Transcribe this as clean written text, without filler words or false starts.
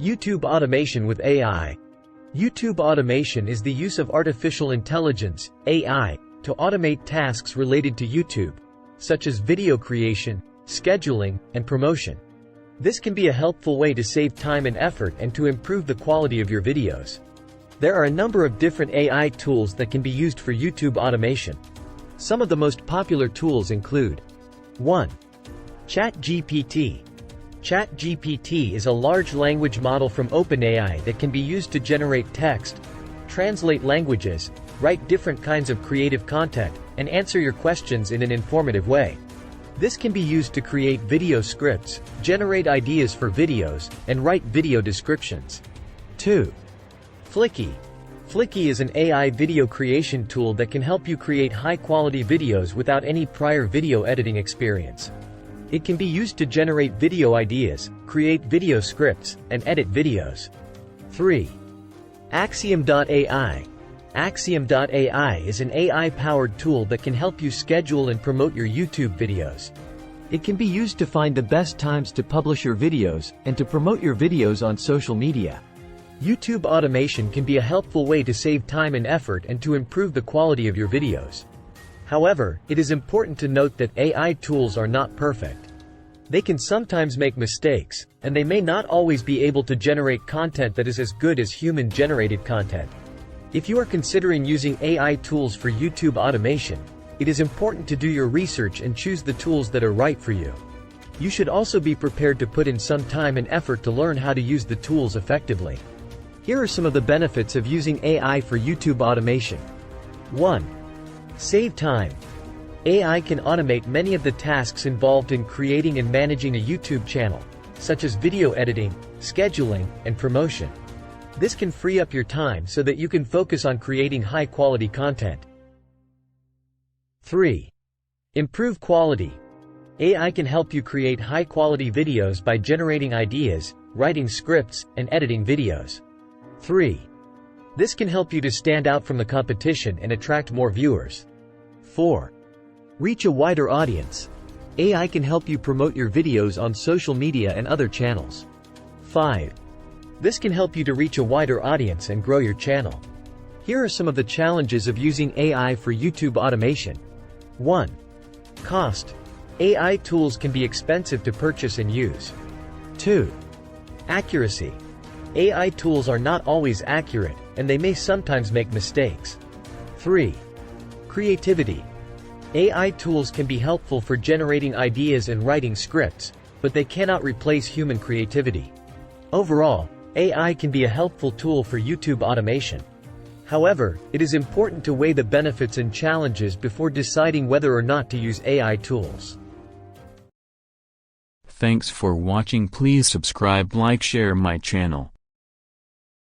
YouTube automation with AI. YouTube automation is the use of artificial intelligence, AI, to automate tasks related to YouTube, such as video creation, scheduling, and promotion. This can be a helpful way to save time and effort and to improve the quality of your videos. There are a number of different AI tools that can be used for YouTube automation. Some of the most popular tools include 1. ChatGPT. ChatGPT is a large language model from OpenAI that can be used to generate text, translate languages, write different kinds of creative content, and answer your questions in an informative way. This can be used to create video scripts, generate ideas for videos, and write video descriptions. 2. Flicky. Flicky is an AI video creation tool that can help you create high-quality videos without any prior video editing experience. It can be used to generate video ideas, create video scripts, and edit videos. 3. Axiom.ai. Axiom.ai is an AI-powered tool that can help you schedule and promote your YouTube videos. It can be used to find the best times to publish your videos, and to promote your videos on social media. YouTube automation can be a helpful way to save time and effort and to improve the quality of your videos. However, it is important to note that AI tools are not perfect. They can sometimes make mistakes, and they may not always be able to generate content that is as good as human-generated content. If you are considering using AI tools for YouTube automation, it is important to do your research and choose the tools that are right for you. You should also be prepared to put in some time and effort to learn how to use the tools effectively. Here are some of the benefits of using AI for YouTube automation. 1. Save time. AI can automate many of the tasks involved in creating and managing a YouTube channel, such as video editing, scheduling, and promotion. This can free up your time so that you can focus on creating high-quality content. 3. Improve quality. AI can help you create high-quality videos by generating ideas, writing scripts, and editing videos. 3. This can help you to stand out from the competition and attract more viewers. 4. Reach a wider audience. AI can help you promote your videos on social media and other channels. 5. This can help you to reach a wider audience and grow your channel. Here are some of the challenges of using AI for YouTube automation. 1. Cost. AI tools can be expensive to purchase and use. 2. Accuracy. AI tools are not always accurate, and they may sometimes make mistakes. 3. Creativity. AI tools can be helpful for generating ideas and writing scripts, but they cannot replace human creativity. Overall, AI can be a helpful tool for YouTube automation. However, it is important to weigh the benefits and challenges before deciding whether or not to use AI tools. Thanks for watching. Please subscribe, like, share my channel.